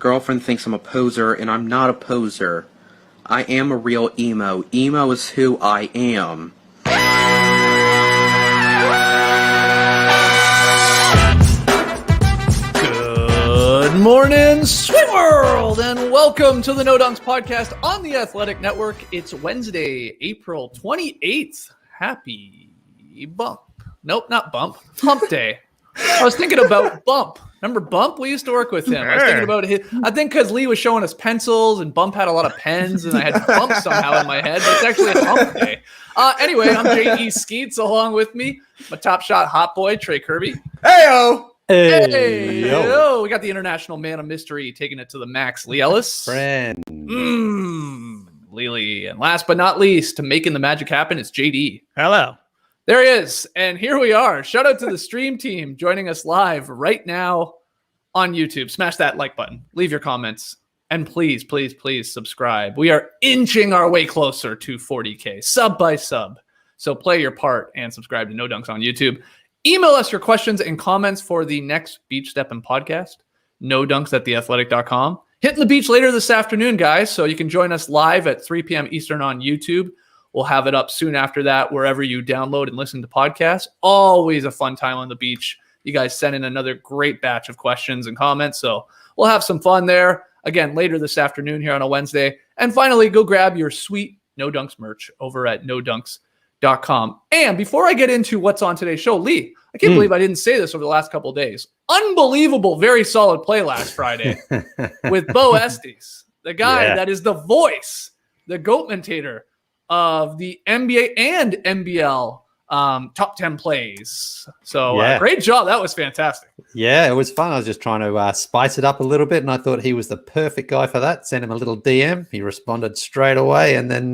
girlfriend thinks I'm a poser, and I'm not a poser. I am a real emo. Emo is who I am. Good morning, sweet world, and welcome to the No Dunks podcast on the Athletic Network. It's Wednesday, April 28th. Happy bump. Nope, not bump. Hump day. I was thinking about Bump. Remember Bump? We used to work with him. I was thinking about his. I think because Lee was showing us pencils and Bump had a lot of pens, and I had Bump somehow in my head. But it's actually a Hump day. Anyway, I'm J.E. Skeets along with me, my top shot hot boy, Trey Kirby. Heyo! Hey, yo. We got the international man of mystery taking it to the max, Lee Ellis. Friend. Lily. And last but not least, to making the magic happen, it's JD. Hello. There he is. And here we are. Shout out to the stream team joining us live right now on YouTube. Smash that like button. Leave your comments. And please, please, please subscribe. We are inching our way closer to 40K, sub by sub. So play your part and subscribe to No Dunks on YouTube. Email us your questions and comments for the next Beach Steppin' podcast, nodunks@theathletic.com. Hitting the beach later this afternoon, guys, so you can join us live at 3 p.m. Eastern on YouTube. We'll have it up soon after that, wherever you download and listen to podcasts. Always a fun time on the beach. You guys sent in another great batch of questions and comments, so we'll have some fun there. Again, later this afternoon here on a Wednesday. And finally, go grab your sweet No Dunks merch over at nodunks.com. And before I get into what's on today's show, Lee, I can't believe I didn't say this over the last couple of days. Unbelievable, very solid play last Friday with Bo Estes, the guy that is the voice, the goat-mentator of the NBA and NBL top 10 plays. So great job. That was fantastic. Yeah, it was fun. I was just trying to spice it up a little bit, and I thought he was the perfect guy for that. Sent him a little DM. He responded straight away, and then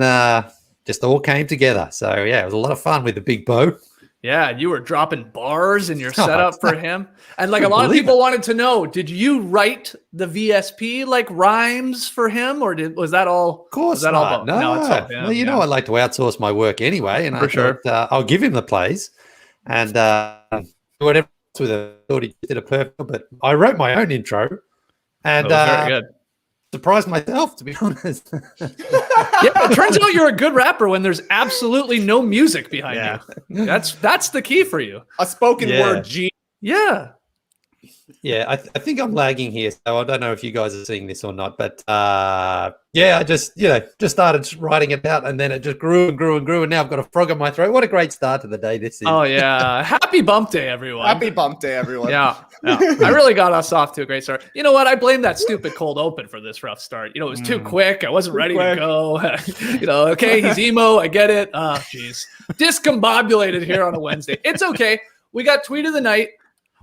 just all came together. So, yeah, it was a lot of fun with the big Bo. Yeah, you were dropping bars in your setup for him. And like a lot of people wanted to know, did you write the VSP like rhymes for him, or was that all? Of course not. All no, it's all him. Well, you know I like to outsource my work anyway, and I thought I'll give him the plays and whatever with it. Thought he did a perfect, but I wrote my own intro and very good. Surprised myself, to be honest. It turns out you're a good rapper when there's absolutely no music behind you. That's the key for you. A spoken word G. Yeah. Yeah, I think I'm lagging here, so I don't know if you guys are seeing this or not. But I just started writing it out, and then it just grew and grew and grew, and now I've got a frog in my throat. What a great start to the day this is! Oh yeah, happy Bump Day, everyone! Happy Bump Day, everyone! Yeah. I really got us off to a great start. You know what? I blame that stupid cold open for this rough start. You know, it was too quick. I wasn't ready to go. Okay, he's emo. I get it. Oh, jeez, discombobulated here on a Wednesday. It's okay. We got tweet of the night.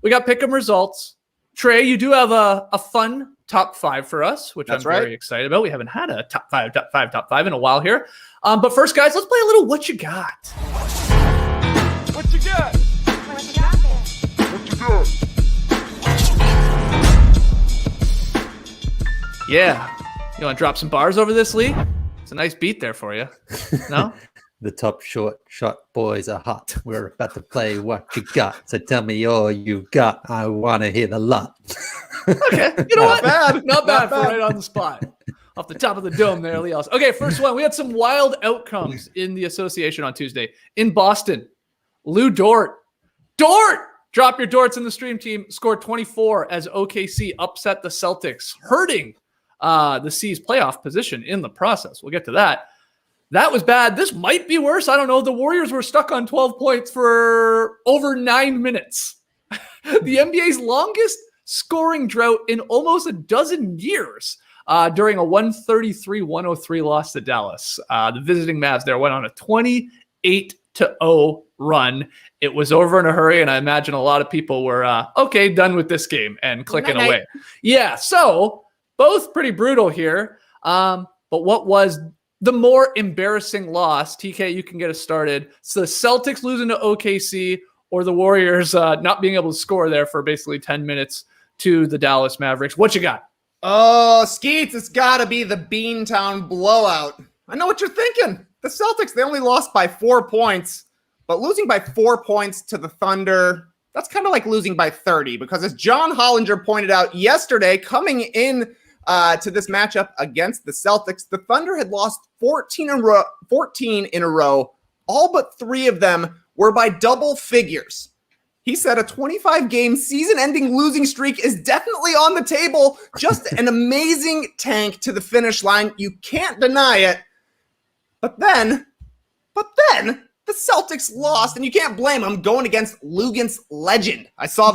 We got pick'em results. Trey, you do have a fun top 5 for us, which I'm very excited about. We haven't had a top five in a while here. But first, guys, let's play a little What You Got. What you got? What you got there? What you got? Yeah. You want to drop some bars over this, Lee? It's a nice beat there for you. No? The top short shot boys are hot. We're about to play What You Got. So tell me all you got. I want to hear the lot. Okay. You know what? Not bad for right on the spot. Off the top of the dome there, Lee Ellis. Okay, first one. We had some wild outcomes in the association on Tuesday. In Boston, Lou Dort. Drop your Dorts in the stream team. Scored 24 as OKC upset the Celtics, hurting the C's playoff position in the process. We'll get to that. That was bad. This might be worse. I don't know. The Warriors were stuck on 12 points for over 9 minutes. The NBA's longest scoring drought in almost a dozen years during a 133-103 loss to Dallas. The visiting Mavs there went on a 28-0 run. It was over in a hurry, and I imagine a lot of people were, done with this game and clicking away. Yeah, so both pretty brutal here. But what was the more embarrassing loss? TK, you can get us started. So the Celtics losing to OKC, or the Warriors not being able to score there for basically 10 minutes to the Dallas Mavericks. What you got? Oh, Skeets, it's got to be the Beantown blowout. I know what you're thinking. The Celtics, they only lost by 4 points, but losing by 4 points to the Thunder, that's kind of like losing by 30, because as John Hollinger pointed out yesterday, coming in to this matchup against the Celtics. The Thunder had lost 14 in a row. All but 3 of them were by double figures. He said a 25-game season-ending losing streak is definitely on the table. Just an amazing tank to the finish line. You can't deny it. But then the Celtics lost, and you can't blame them going against Lugan's legend. He saw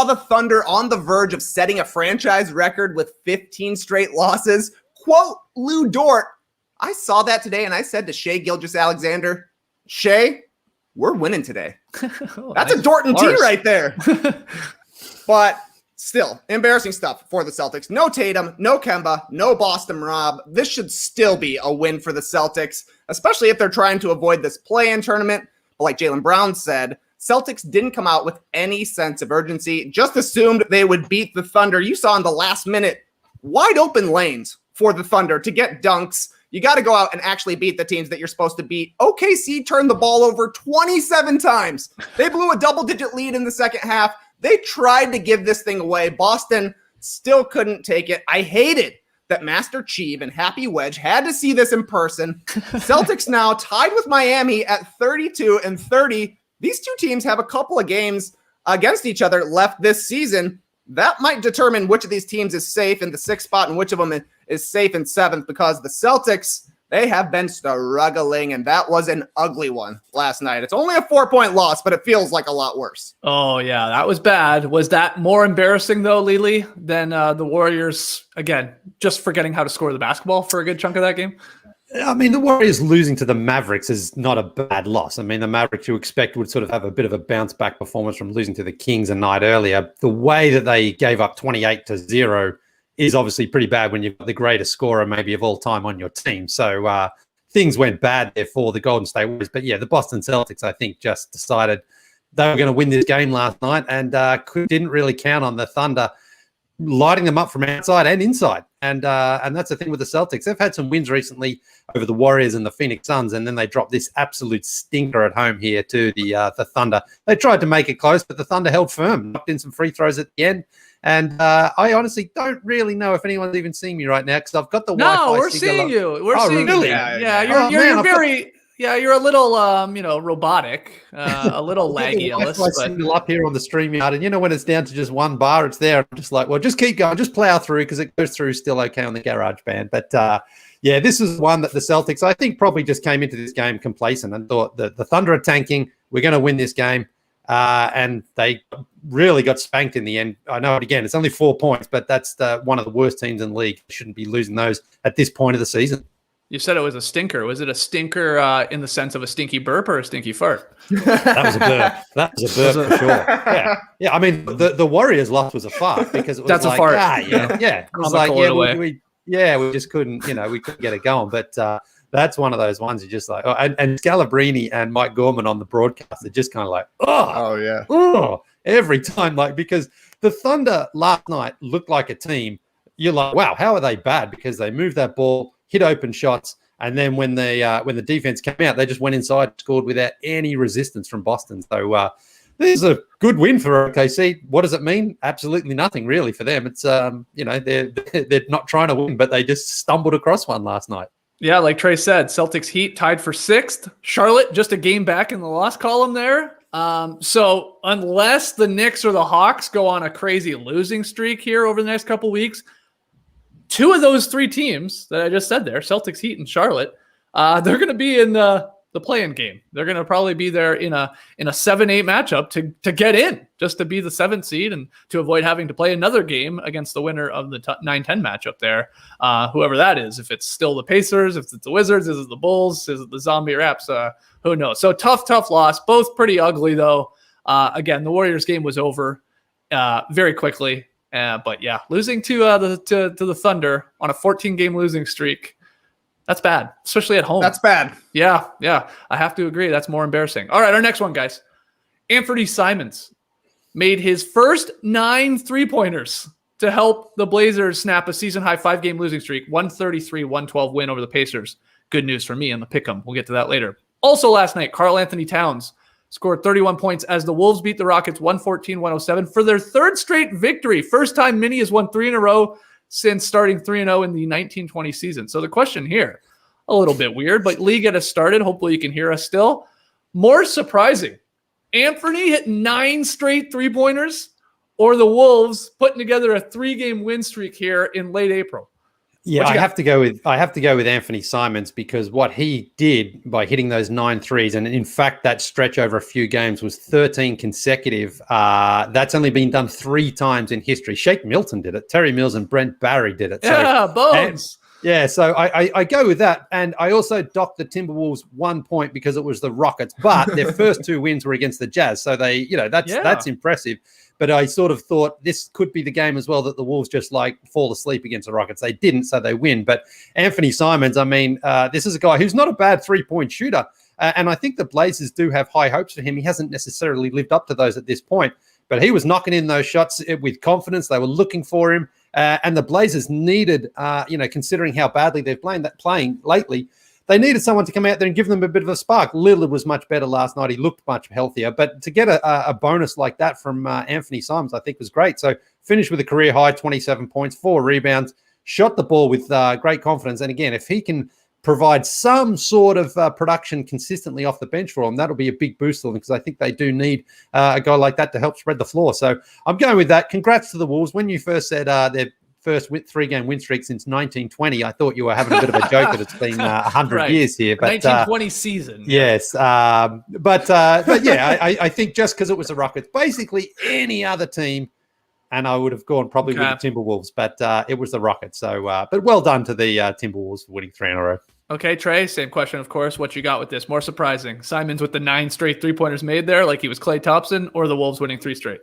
the Thunder on the verge of setting a franchise record with 15 straight losses. Quote Lou Dort, I saw that today, and I said to Shai Gilgeous-Alexander, Shai, we're winning today. That's a Dort and T right there. But still, embarrassing stuff for the Celtics. No Tatum, no Kemba, no Boston Rob. This should still be a win for the Celtics, especially if they're trying to avoid this play-in tournament. But like Jaylen Brown said, Celtics didn't come out with any sense of urgency, just assumed they would beat the Thunder. You saw in the last minute, wide open lanes for the Thunder to get dunks. You got to go out and actually beat the teams that you're supposed to beat. OKC turned the ball over 27 times. They blew a double-digit lead in the second half. They tried to give this thing away. Boston still couldn't take it. I hated that Master Cheeve and Happy Wedge had to see this in person. Celtics now tied with Miami at 32-30. These two teams have a couple of games against each other left this season. That might determine which of these teams is safe in the 6th spot and which of them is safe in 7th, because the Celtics, they have been struggling, and that was an ugly one last night. It's only a 4-point loss, but it feels like a lot worse. Oh, yeah, that was bad. Was that more embarrassing, though, Lily, than the Warriors, again, just forgetting how to score the basketball for a good chunk of that game? I mean, the Warriors losing to the Mavericks is not a bad loss. I mean, the Mavericks you expect would sort of have a bit of a bounce-back performance from losing to the Kings a night earlier. The way that they gave up 28-0 is obviously pretty bad when you've got the greatest scorer maybe of all time on your team. So things went bad there for the Golden State Warriors. But yeah, the Boston Celtics, I think, just decided they were going to win this game last night and didn't really count on the Thunder lighting them up from outside and inside. And that's the thing with the Celtics. They've had some wins recently over the Warriors and the Phoenix Suns, and then they dropped this absolute stinker at home here to the Thunder. They tried to make it close, but the Thunder held firm, knocked in some free throws at the end. And I honestly don't really know if anyone's even seeing me right now because I've got the Wi-Fi. No, we're seeing you. We're seeing really? you. Yeah, you're very... Yeah, you're a little, robotic, a little laggy, Ellis. I signal up here on the StreamYard, and when it's down to just one bar, it's there. I'm just like, well, just keep going, just plow through because it goes through still okay on the GarageBand. But yeah, this is one that the Celtics, I think, probably just came into this game complacent and thought that the Thunder are tanking. We're going to win this game, and they really got spanked in the end. I know, again, it's only 4 points, but that's one of the worst teams in the league. Shouldn't be losing those at this point of the season. You said it was a stinker. Was it a stinker in the sense of a stinky burp or a stinky fart? That was a burp. That was a burp for sure. Yeah. I mean, the Warriors' loss was a fart because it was a fart. Yeah. It was like, we just couldn't, we couldn't get it going. But that's one of those ones you just like, and Scalabrini and Mike Gorman on the broadcast are just kind of like, every time, because the Thunder last night looked like a team. You're like, wow, how are they bad? Because they moved that ball, hit open shots, and then when the defense came out, they just went inside, scored without any resistance from Boston. So this is a good win for OKC. What does it mean? Absolutely nothing, really, for them. It's they're not trying to win, but they just stumbled across one last night. Yeah, like Trey said, Celtics Heat tied for 6th. Charlotte just a game back in the loss column there. So unless the Knicks or the Hawks go on a crazy losing streak here over the next couple weeks, 2 of those 3 teams that I just said there, Celtics, Heat, and Charlotte, they're going to be in the play-in game. They're going to probably be there in a 7-8 matchup to get in, just to be the 7th seed and to avoid having to play another game against the winner of the 9-10 matchup there, whoever that is. If it's still the Pacers, if it's the Wizards, is it the Bulls, is it the Zombie Raps, who knows? So tough loss. Both pretty ugly, though. Again, the Warriors game was over very quickly. But yeah, losing to the Thunder on a 14-game losing streak, that's bad, especially at home. That's bad. Yeah, I have to agree. That's more embarrassing. All right, our next one, guys. Anfernee Simons made his first 9 3-pointers to help the Blazers snap a season-high 5-game losing streak, 133-112 win over the Pacers. Good news for me in the pick'em. We'll get to that later. Also last night, Karl Anthony Towns scored 31 points as the Wolves beat the Rockets 114-107 for their 3rd straight victory. First time Minnie has won 3 in a row since starting 3-0 in the 1920 season. So the question here, a little bit weird, but Lee, get us started. Hopefully you can hear us still. More surprising, Anfernee hit 9 straight three-pointers, or the Wolves putting together a 3-game win streak here in late April? Yeah, I have to go with Anfernee Simons, because what he did by hitting those 9 threes, and in fact that stretch over a few games was 13 consecutive. That's only been done 3 times in history. Shake Milton did it. Terry Mills and Brent Barry did it. Bones. So I go with that. And I also docked the Timberwolves 1 point because it was the Rockets, but their first 2 wins were against the Jazz. So that's impressive. But I sort of thought this could be the game as well that the Wolves just fall asleep against the Rockets. They didn't, so they win. But Anfernee Simons, this is a guy who's not a bad 3-point shooter. And I think the Blazers do have high hopes for him. He hasn't necessarily lived up to those at this point, but he was knocking in those shots with confidence. They were looking for him. And the Blazers needed, considering how badly they've playing lately, they needed someone to come out there and give them a bit of a spark. Lillard was much better last night. He looked much healthier. But to get a bonus like that from Anfernee Simons, I think was great. So finished with a career high, 27 points, 4 rebounds, shot the ball with great confidence. And again, if he can provide some sort of production consistently off the bench for them, that'll be a big boost for them, because I think they do need a guy like that to help spread the floor. So I'm going with that. Congrats to the Wolves. When you first said their first 3-game win streak since 1920, I thought you were having a bit of a joke that it's been 100 years here. But 1920 season. Yes. But yeah, I think just because it was the Rockets, basically any other team, and I would have gone probably with the Timberwolves, but it was the Rockets. So, but well done to the Timberwolves for winning 3 in a row. Okay, Trey, same question, of course. What you got with this? More surprising, Simons with the 9 straight 3-pointers made there, like he was Klay Thompson, or the Wolves winning 3 straight?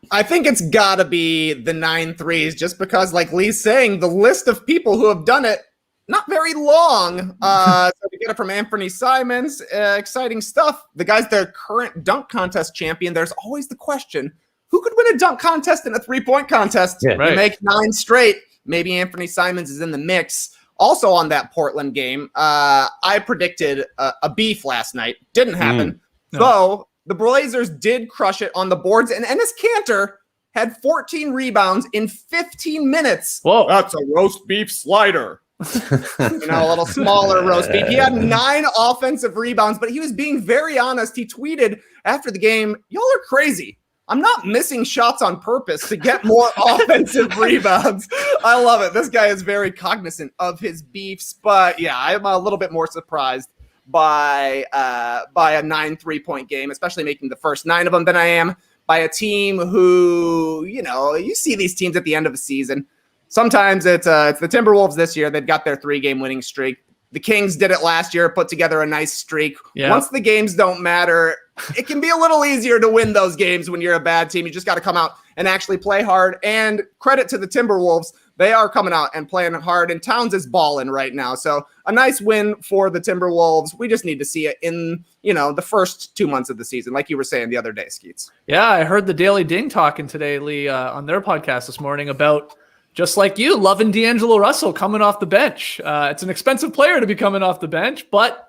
I think it's got to be the 9 threes, just because, like Lee's saying, the list of people who have done it, not very long. So to get it from Anfernee Simons, exciting stuff. The guy's their current dunk contest champion. There's always the question, who could win a dunk contest and a 3-point contest? Yeah, right. Make 9 straight. Maybe Anfernee Simons is in the mix. Also on that Portland game, I predicted a beef last night. Didn't happen. No. So the Blazers did crush it on the boards, and Enes Kanter had 14 rebounds in 15 minutes. Whoa. That's a roast beef slider. A little smaller roast beef. He had 9 offensive rebounds, but he was being very honest. He tweeted after the game, "Y'all are crazy. I'm not missing shots on purpose to get more offensive rebounds." I love it. This guy is very cognizant of his beefs, but yeah, I'm a little bit more surprised by a 9 3-point game, especially making the first 9 of them, than I am by a team who, you see these teams at the end of a season. Sometimes it's the Timberwolves this year. They've got their 3-game winning streak. The Kings did it last year, put together a nice streak. Yeah. Once the games don't matter, it can be a little easier to win those games when you're a bad team. You just got to come out and actually play hard. And credit to the Timberwolves. They are coming out and playing hard, and Towns is balling right now. So a nice win for the Timberwolves. We just need to see it in, the first 2 months of the season, like you were saying the other day, Skeets. Yeah, I heard the Daily Ding talking today, Lee, on their podcast this morning about, just like you, loving D'Angelo Russell coming off the bench. It's an expensive player to be coming off the bench, but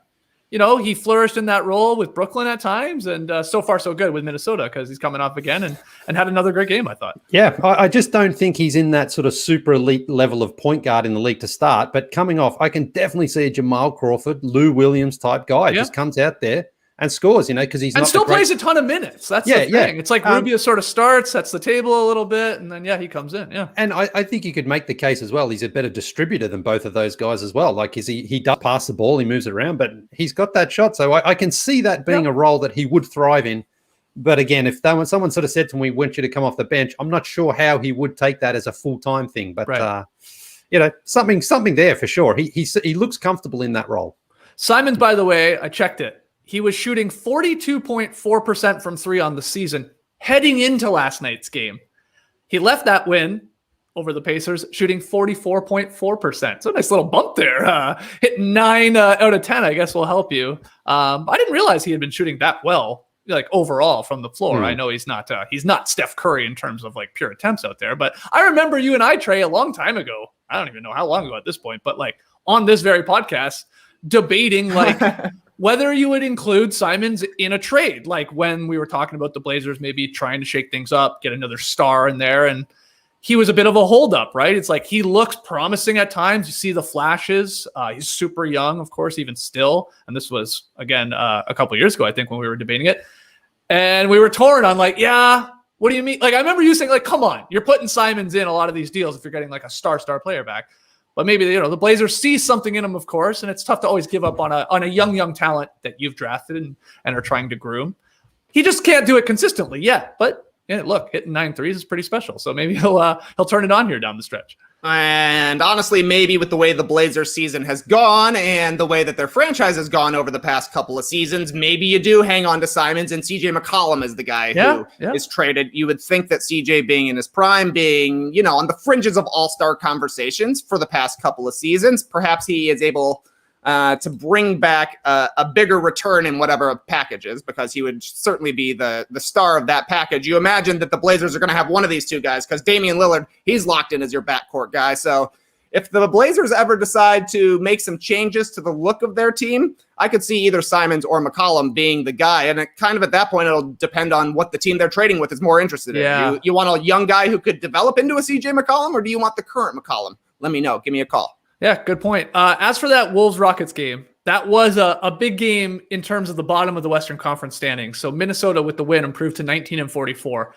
he flourished in that role with Brooklyn at times, and so far so good with Minnesota, because he's coming off again and had another great game, I thought. Yeah, I just don't think he's in that sort of super elite level of point guard in the league to start, but coming off, I can definitely see a Jamal Crawford, Lou Williams type guy. Just comes out there and scores, because he's and still plays a ton of minutes. That's the thing. Yeah. It's like Rubio sort of starts, sets the table a little bit, and then he comes in. Yeah, and I think you could make the case as well. He's a better distributor than both of those guys as well. Like he does pass the ball, he moves it around, but he's got that shot. So I can see that being a role that he would thrive in. But again, if someone sort of said to me, "We want you to come off the bench," I'm not sure how he would take that as a full-time thing. But something there for sure. He looks comfortable in that role. Simons, by the way, I checked it. He was shooting 42.4% from 3 on the season heading into last night's game. He left that win over the Pacers shooting 44.4%. So a nice little bump there. Hit 9 out of 10, I guess, will help you. I didn't realize he had been shooting that well, like overall from the floor. I know he's not Steph Curry in terms of like pure attempts out there, but I remember you and I, Trey, a long time ago. I don't even know how long ago at this point, but like on this very podcast, debating like whether you would include Simons in a trade, like when we were talking about the Blazers maybe trying to shake things up, get another star in there. And he was a bit of a holdup, right? It's like he looks promising at times. You see the flashes. He's super young, of course, even still. And this was, again, a couple years ago, I think, when we were debating it. And we were torn on like, yeah, what do you mean? Like, I remember you saying, like, come on, you're putting Simons in a lot of these deals if you're getting like a star player back. But maybe, the Blazers see something in him, of course, and it's tough to always give up on a young talent that you've drafted and are trying to groom. He just can't do it consistently yet. But yeah, look, hitting 9 threes is pretty special. So maybe he'll turn it on here down the stretch. And honestly, maybe with the way the Blazers season has gone and the way that their franchise has gone over the past couple of seasons, maybe you do hang on to Simons, and CJ McCollum is the guy who is traded. You would think that CJ being in his prime, being, on the fringes of all-star conversations for the past couple of seasons, perhaps he is able to bring back a bigger return in whatever packages, because he would certainly be the star of that package. You imagine that the Blazers are going to have one of these two guys, because Damian Lillard, he's locked in as your backcourt guy. So if the Blazers ever decide to make some changes to the look of their team, I could see either Simons or McCollum being the guy. And it kind of at that point, it'll depend on what the team they're trading with is more interested in. You want a young guy who could develop into a CJ McCollum, or do you want the current McCollum? Let me know. Give me a call. Yeah, good point. As for that Wolves-Rockets game, that was a big game in terms of the bottom of the Western Conference standings. So Minnesota with the win improved to 19-44.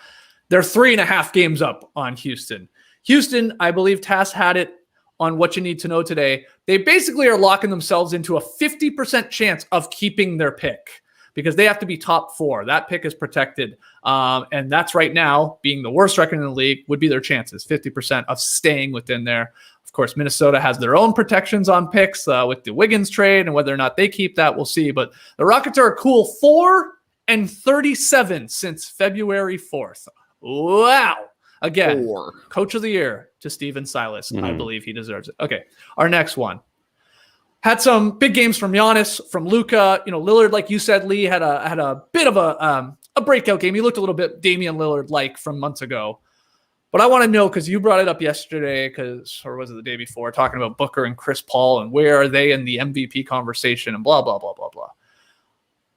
They're 3.5 games up on Houston. Houston, I believe Tass had it on What You Need to Know today. They basically are locking themselves into a 50% chance of keeping their pick, because they have to be top 4. That pick is protected. And that's right now, being the worst record in the league, would be their chances, 50% of staying within there. Of course, Minnesota has their own protections on picks with the Wiggins trade, and whether or not they keep that, we'll see. But the Rockets are a cool 4-37 since February 4th. Wow. Again, Coach of the Year to Steven Silas. I believe he deserves it. Okay, our next one. Had some big games from Giannis, from Luka. Lillard, like you said, Lee, had a bit of a breakout game. He looked a little bit Damian Lillard-like from months ago. But I want to know, because you brought it up yesterday, or was it the day before, talking about Booker and Chris Paul and where are they in the MVP conversation and blah, blah, blah, blah, blah.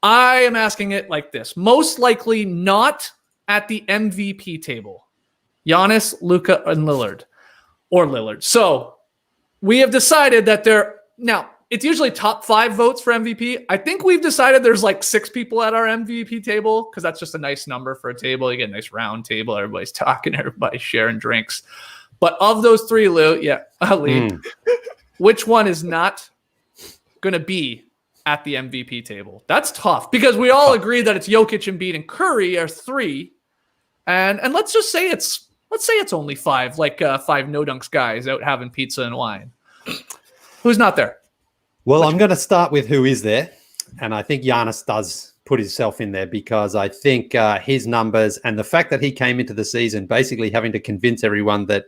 I am asking it like this. Most likely not at the MVP table. Giannis, Luka, and Lillard. Or Lillard. So we have decided that now, it's usually top 5 votes for MVP. I think we've decided there's like 6 people at our MVP table, because that's just a nice number for a table. You get a nice round table. Everybody's talking. Everybody's sharing drinks. But of those 3, Lee, which one is not going to be at the MVP table? That's tough, because we all agree that it's Jokic, Embiid, and Curry are 3. And let's just say it's only 5, like 5 no-dunks guys out having pizza and wine. Who's not there? Well, I'm going to start with who is there. And I think Giannis does put himself in there, because I think his numbers and the fact that he came into the season basically having to convince everyone that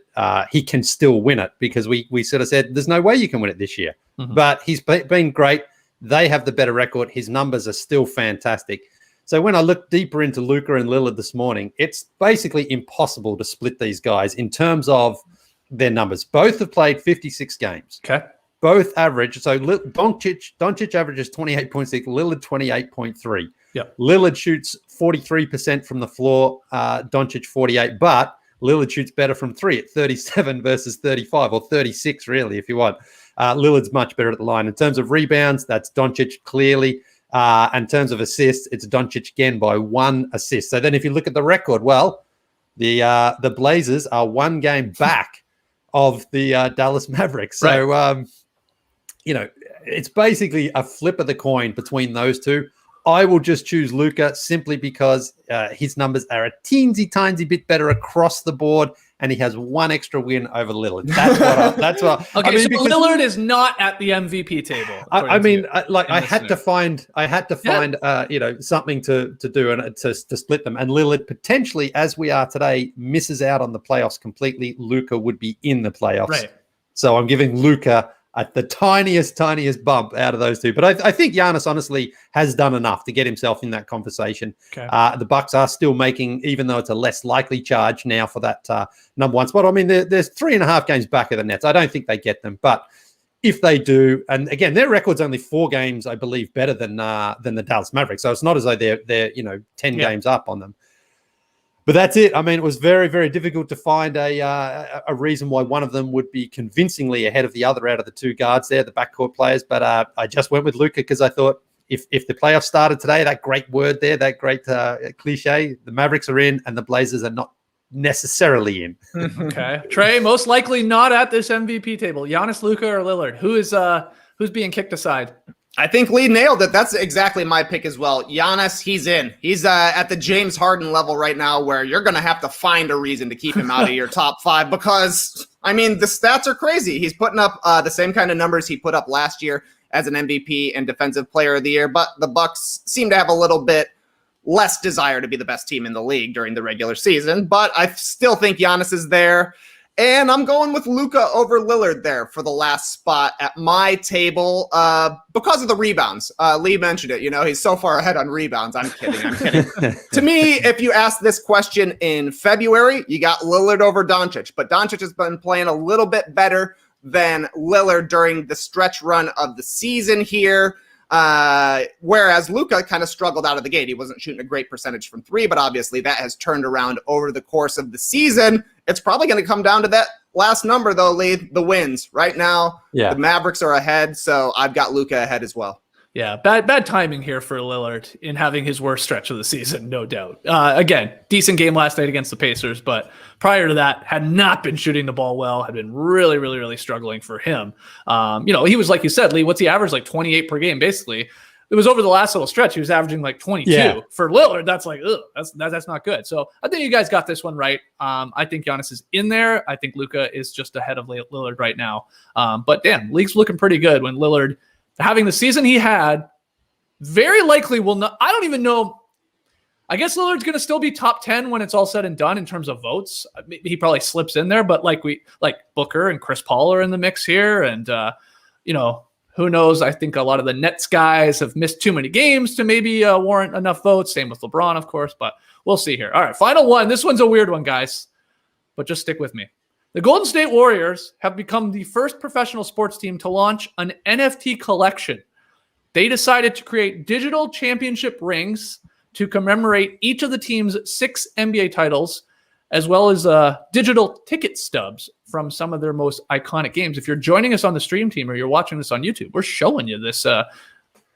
he can still win it, because we sort of said, there's no way you can win it this year. Mm-hmm. But he's been great. They have the better record. His numbers are still fantastic. So when I look deeper into Luka and Lillard this morning, it's basically impossible to split these guys in terms of their numbers. Both have played 56 games. Okay. Both average. So Doncic averages 28.6, Lillard 28.3. Yeah. Lillard shoots 43% from the floor, Doncic 48, but Lillard shoots better from 3 at 37 versus 35, or 36 really, if you want. Lillard's much better at the line. In terms of rebounds, that's Doncic clearly. In terms of assists, it's Doncic again by 1 assist. So then if you look at the record, well, the Blazers are 1 game back of the Dallas Mavericks. So, right. It's basically a flip of the coin between those two. I will just choose Luka simply because his numbers are a teensy bit better across the board, and he has 1 extra win over Lillard. That's what. Okay, so Lillard is not at the MVP table. I had to find something to do and to split them. And Lillard potentially, as we are today, misses out on the playoffs completely. Luka would be in the playoffs, right? So I'm giving Luka at the tiniest bump out of those two. But I think Giannis honestly has done enough to get himself in that conversation. Okay. The Bucks are still making, even though it's a less likely charge now for that number 1 spot. I mean, there's 3.5 games back of the Nets. I don't think they get them. But if they do, and again, their record's only 4 games, I believe, better than the Dallas Mavericks. So it's not as though they're 10 games up on them. But that's it. I mean, it was very, very difficult to find a reason why one of them would be convincingly ahead of the other out of the two guards there, the backcourt players. But I just went with Luka because I thought if the playoffs started today, that great word there, that great cliche, the Mavericks are in and the Blazers are not necessarily in. Okay. Trey, most likely not at this MVP table. Giannis, Luka, or Lillard? Who's being kicked aside? I think Lee nailed it. That's exactly my pick as well. Giannis, he's in. He's at the James Harden level right now where you're going to have to find a reason to keep him out of your top 5 because, I mean, the stats are crazy. He's putting up the same kind of numbers he put up last year as an MVP and Defensive Player of the Year, but the Bucks seem to have a little bit less desire to be the best team in the league during the regular season, but I still think Giannis is there. And I'm going with Luka over Lillard there for the last spot at my table because of the rebounds. Lee mentioned it. He's so far ahead on rebounds. I'm kidding. To me, if you ask this question in February, you got Lillard over Doncic. But Doncic has been playing a little bit better than Lillard during the stretch run of the season here. Whereas Luka kind of struggled out of the gate. He wasn't shooting a great percentage from 3, but obviously that has turned around over the course of the season. It's probably going to come down to that last number, though, Lee, the wins. Right now, The Mavericks are ahead, so I've got Luka ahead as well. Yeah, bad timing here for Lillard in having his worst stretch of the season, no doubt. Again, decent game last night against the Pacers, but prior to that, had not been shooting the ball well, had been really, really, really struggling for him. He was, like you said, Lee, what's he average? Like 28 per game, basically. It was over the last little stretch. He was averaging like 22. Yeah. For Lillard, that's like, that's not good. So I think you guys got this one right. I think Giannis is in there. I think Luka is just ahead of Lillard right now. But damn, league's looking pretty good when Lillard, having the season he had, very likely will not. I don't even know. I guess Lillard's going to still be top 10 when it's all said and done in terms of votes. He probably slips in there, but like Booker and Chris Paul are in the mix here. And, who knows? I think a lot of the Nets guys have missed too many games to maybe warrant enough votes. Same with LeBron, of course, but we'll see here. All right, final one. This one's a weird one, guys, but just stick with me. The Golden State Warriors have become the first professional sports team to launch an NFT collection. They decided to create digital championship rings to commemorate each of the team's 6 NBA titles, as well as digital ticket stubs from some of their most iconic games. If you're joining us on the stream team or you're watching this on YouTube, we're showing you this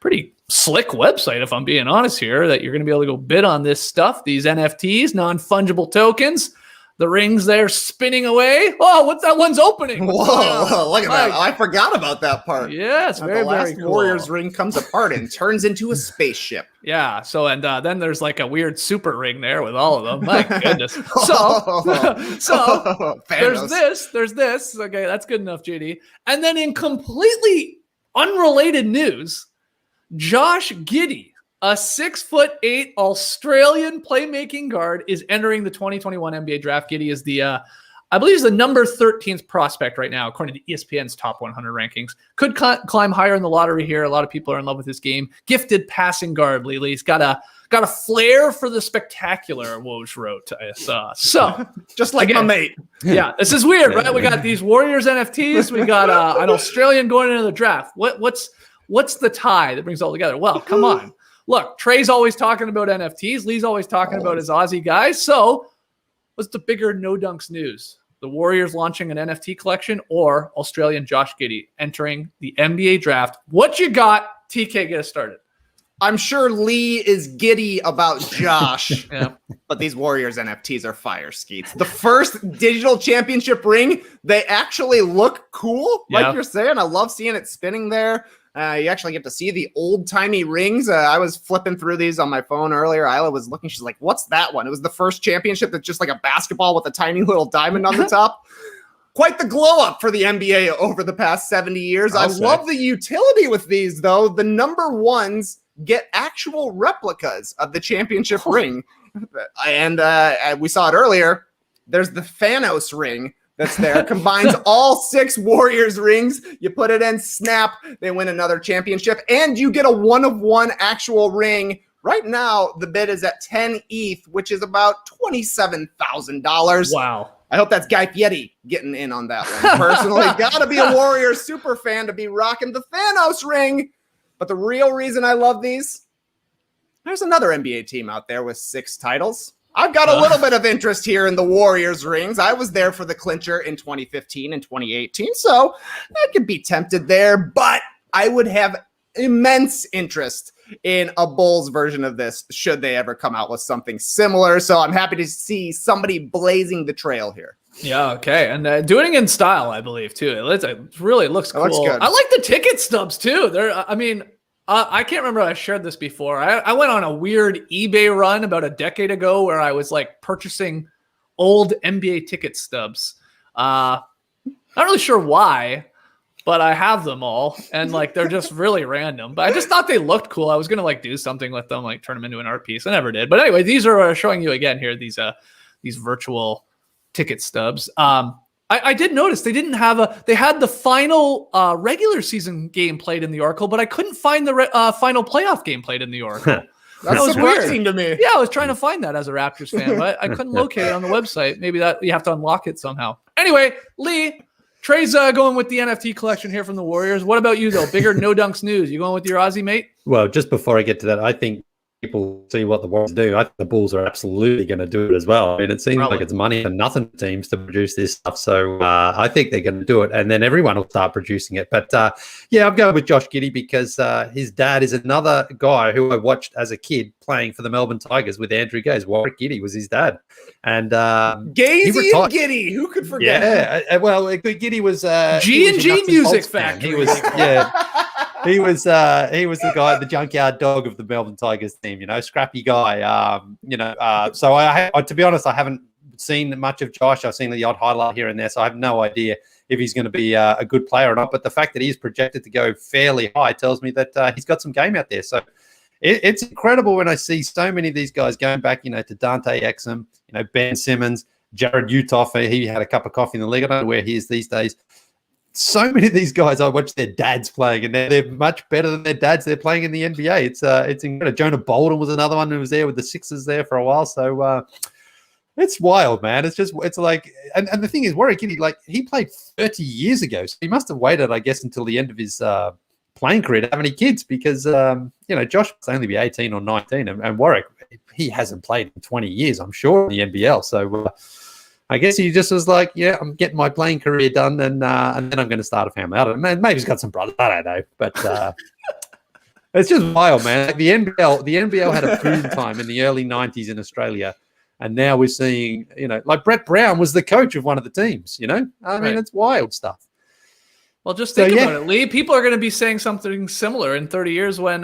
pretty slick website, if I'm being honest here, that you're going to be able to go bid on this stuff, these NFTs, non-fungible tokens. The rings there spinning away. Oh, what's that one's opening? Whoa, look at that. I forgot about that part. Yeah, it's very, very cool. Warriors ring comes apart and turns into a spaceship. Yeah, so and then there's like a weird super ring there with all of them. My goodness. So there's this. Okay, that's good enough, JD. And then in completely unrelated news, Josh Giddey, a 6'8" Australian playmaking guard, is entering the 2021 NBA draft. Giddey is I believe he's the number 13th prospect right now, according to ESPN's top 100 rankings. Could climb higher in the lottery here. A lot of people are in love with his game. Gifted passing guard, Lily. He's got a flair for the spectacular, Woj wrote, I saw. So, just like my mate. Yeah, this is weird, right? We got these Warriors NFTs. We got an Australian going into the draft. What's the tie that brings it all together? Well, come on. Look, Trey's always talking about NFTs. Lee's always talking about his Aussie guys. So what's the bigger no dunks news? The Warriors launching an NFT collection or Australian Josh Giddey entering the NBA draft? What you got? TK, get us started. I'm sure Lee is giddy about Josh, but these Warriors NFTs are fire, Skeets. The first digital championship ring, they actually look cool, like you're saying. I love seeing it spinning there. You actually get to see the old-timey rings. I was flipping through these on my phone earlier. Isla was looking. She's like, what's that one? It was the first championship that's just like a basketball with a tiny little diamond on the top. Quite the glow-up for the NBA over the past 70 years. I love the utility with these, though. The number ones get actual replicas of the championship ring. And we saw it earlier. There's the Thanos ring that's there. Combines all 6 Warriors rings. You put it in, snap, they win another championship, and you get a 1-of-1 actual ring. Right now, the bid is at 10 ETH, which is about $27,000. Wow. I hope that's Guy Fieri getting in on that one. Personally, gotta be a Warriors super fan to be rocking the Thanos ring. But the real reason I love these, there's another NBA team out there with 6 titles. I've got a little bit of interest here in the Warriors rings. I was there for the clincher in 2015 and 2018, so I could be tempted there, but I would have immense interest in a Bulls version of this should they ever come out with something similar. So I'm happy to see somebody blazing the trail here. Yeah, okay. And doing it in style, I believe, too. It really looks cool. Looks good. I like the ticket stubs, too. I can't remember if I shared this before. I went on a weird eBay run about a decade ago where I was like purchasing old NBA ticket stubs. Not really sure why, but I have them all, and like they're just really random. But I just thought they looked cool. I was gonna like do something with them, like turn them into an art piece. I never did. But anyway, these are showing you again here these virtual ticket stubs. I did notice they didn't have they had the final regular season game played in the Oracle, but I couldn't find the final playoff game played in the Oracle. That was surprising to me. Yeah, I was trying to find that as a Raptors fan, but I couldn't locate it on the website. Maybe that you have to unlock it somehow. Anyway, Lee, Trey's going with the NFT collection here from the Warriors. What about you, though? Bigger no dunks news. You going with your Aussie mate? Well, just before I get to that, I think people see what the Warriors do. I think the Bulls are absolutely going to do it as well. I mean, it seems like it's money for nothing teams to produce this stuff. So I think they're going to do it, and then everyone will start producing it. But yeah, I'm going with Josh Giddey because his dad is another guy who I watched as a kid playing for the Melbourne Tigers with Andrew Gaze. Warwick Giddey was his dad. And Gazy and Giddey, who could forget? Yeah, well, Giddey was G&G Music Factory. He was, he was the guy, the junkyard dog of the Melbourne Tigers team. Scrappy guy. So I to be honest, I haven't seen much of Josh. I've seen the odd highlight here and there, so I have no idea if he's going to be a good player or not. But the fact that he's projected to go fairly high tells me that he's got some game out there. So it's incredible when I see so many of these guys going back, to Dante Exum, Ben Simmons, Jared Utoff. He had a cup of coffee in the league. I don't know where he is these days. So many of these guys, I watch their dads playing, and they're much better than their dads. They're playing in the NBA. It's incredible. Jonah Bolden was another one who was there with the Sixers there for a while. So it's wild, man. It's like, and the thing is, Warwick Giddey, like he played 30 years ago, so he must have waited, I guess, until the end of his playing career to have any kids, because Josh must only be 18 or 19, and Warwick, he hasn't played in 20 years, I'm sure, in the NBL. So I guess he just was like, yeah, I'm getting my playing career done, and then I'm going to start a family. I don't know, maybe he's got some brothers, I don't know, but it's just wild, man. Like the NBL had a boom time in the early 90s in Australia, and now we're seeing, like Brett Brown was the coach of one of the teams. I mean, it's wild stuff. Well, just think about it, Lee. People are going to be saying something similar in 30 years when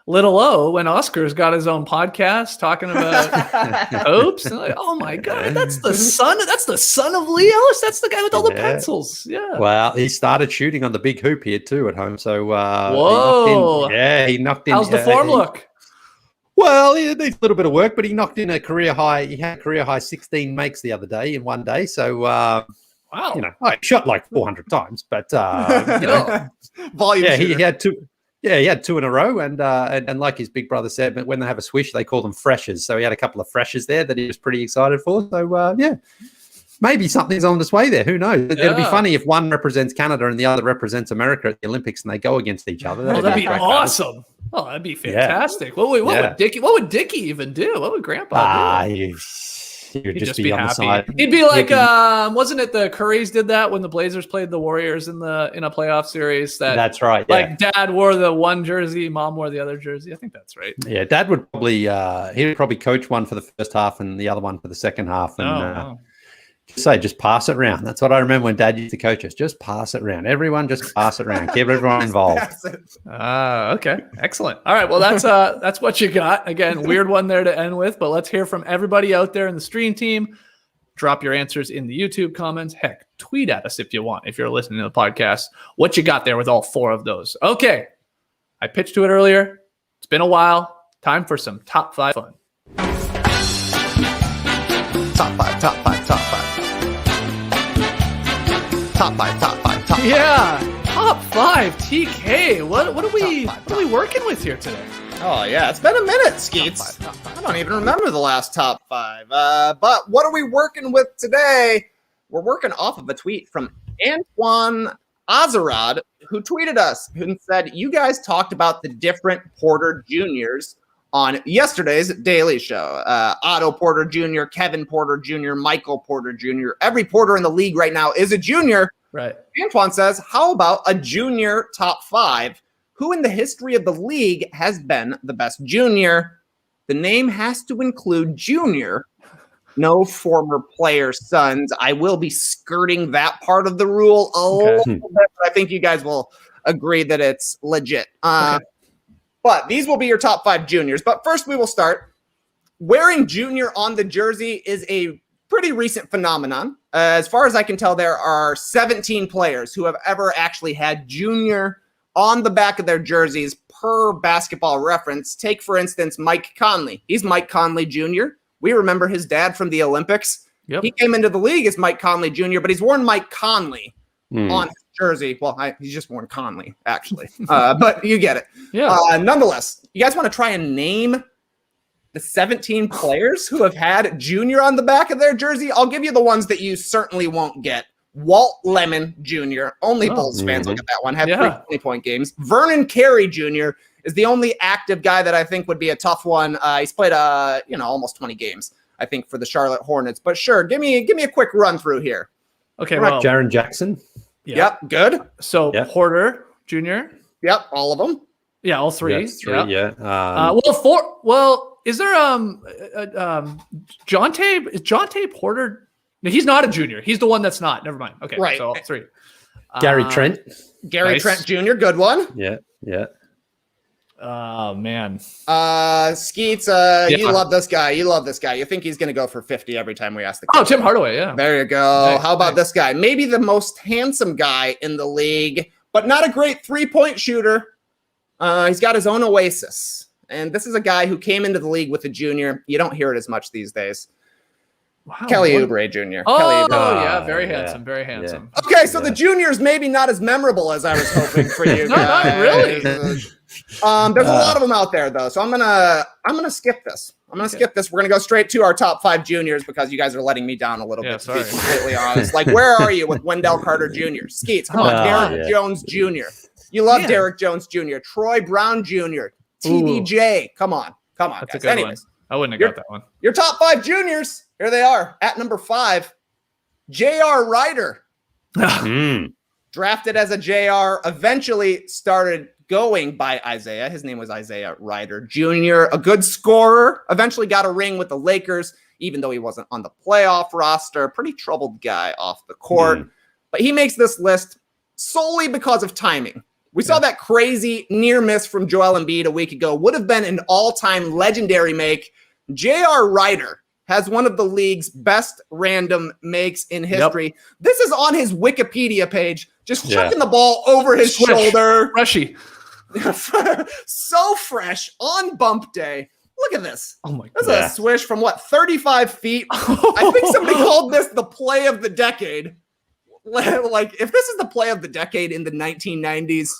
Little O, when Oscar's got his own podcast talking about hopes. And like, oh my God, that's the son. That's the son of Lee Ellis. That's the guy with all the pencils. Yeah. Well, he started shooting on the big hoop here too at home. So whoa. He knocked in. How's the form look? Well, he needs a little bit of work, but he knocked in a career high. He had a career high 16 makes the other day in one day. So wow. I shot like 400 times, but volume. Yeah, he had two. Yeah, he had two in a row, and like his big brother said, when they have a swish, they call them freshers. So he had a couple of freshers there that he was pretty excited for. So maybe something's on this way there. Who knows? It'll be funny if one represents Canada and the other represents America at the Olympics, and they go against each other. That'd be awesome. Oh, that'd be fantastic. Yeah. What would Dickie even do? What would Grandpa do? He'd just be on happy. the side. He'd be like, wasn't it the Currys did that when the Blazers played the Warriors in a playoff series? That's right. Like Dad wore the one jersey, Mom wore the other jersey. I think that's right. Yeah, Dad would probably coach one for the first half and the other one for the second half, and just pass it around. That's what I remember when Dad used to coach us. Just pass it around. Everyone, just pass it around. Keep everyone involved. Okay, excellent. All right, well that's what you got. Again, weird one there to end with, but let's hear from everybody out there in the stream team. Drop your answers in the YouTube comments. Heck, tweet at us if you want. If you're listening to the podcast, what you got there with all four of those? Okay, I pitched to it earlier. It's been a while. Time for some top 5 fun. Top five. Yeah, top 5. TK, what are we working with here today? Oh yeah, it's been a minute, Skeets. I don't even remember the last top 5. But what are we working with today? We're working off of a tweet from Antoine Azarad, who tweeted us and said, "You guys talked about the different Porter Juniors on yesterday's Daily Show. Otto Porter Jr., Kevin Porter Jr., Michael Porter Jr. Every Porter in the league right now is a junior. Right. Antoine says, how about a junior top 5? Who in the history of the league has been the best junior? The name has to include junior, no former players' sons. I will be skirting that part of the rule a little bit, but I think you guys will agree that it's legit. But these will be your top 5 juniors. But first we will start. Wearing junior on the jersey is a pretty recent phenomenon. As far as I can tell, there are 17 players who have ever actually had junior on the back of their jerseys per Basketball Reference. Take, for instance, Mike Conley. He's Mike Conley Jr. We remember his dad from the Olympics. Yep. He came into the league as Mike Conley Jr., but he's worn Mike Conley on his jersey. Well, he's just worn Conley, actually. But you get it. Yeah. Nonetheless, you guys want to try and name the 17 players who have had junior on the back of their jersey? I'll give you the ones that you certainly won't get. Walt Lemon Jr., only Bulls fans will get that one, had 3 20-point games. Vernon Carey Jr. is the only active guy that I think would be a tough one. He's played almost 20 games, I think, for the Charlotte Hornets. But sure, give me a quick run through here. Okay, well, Jaren Jackson. yeah. Yep, good. So Porter Jr. Yep, all of them. Yeah, all 3. Yeah, 3, yeah. Is there Jonte? Is Jonte Porter? No, he's not a junior. He's the one that's not. Never mind. Okay, Right. So all 3. Gary Trent. Gary Nice. Trent Jr., good one. Yeah. Oh man. Skeets, you love this guy. You think he's going to go for 50 every time we ask the question. Oh, Tim Hardaway. Yeah. There you go. Nice, How about this guy? Maybe the most handsome guy in the league, but not a great 3-point shooter. He's got his own oasis. And this is a guy who came into the league with a junior. You don't hear it as much these days. Wow. Kelly Oubre Jr. Oh, Kelly Oubre. yeah. Very handsome. Very handsome. Okay, so the juniors maybe not as memorable as I was hoping for you No, guys. not really. There's a lot of them out there though, so I'm gonna skip this. We're gonna go straight to our top 5 juniors because you guys are letting me down a little bit. To be completely honest, like where are you with Wendell Carter Jr., Skeets? Come on, Derrick Jones Jr. You love Derrick Jones Jr., Troy Brown Jr., TDJ. Come on, That's guys. a good one. I wouldn't have got that one. Your top 5 juniors. Here they are. At number 5, J.R. Ryder. Drafted as a JR, eventually started going by Isaiah. His name was Isaiah Ryder Jr., a good scorer, eventually got a ring with the Lakers, even though he wasn't on the playoff roster. Pretty troubled guy off the court. But he makes this list solely because of timing. We saw that crazy near miss from Joel Embiid a week ago. Would have been an all-time legendary make. J.R. Ryder has one of the league's best random makes in history. This is on his Wikipedia page, just chucking the ball over his shoulder. Freshy. So fresh on bump day. Look at this. Oh my god. This is a swish from 35 feet. I think somebody called this the play of the decade. Like, if this is the play of the decade in the 1990s,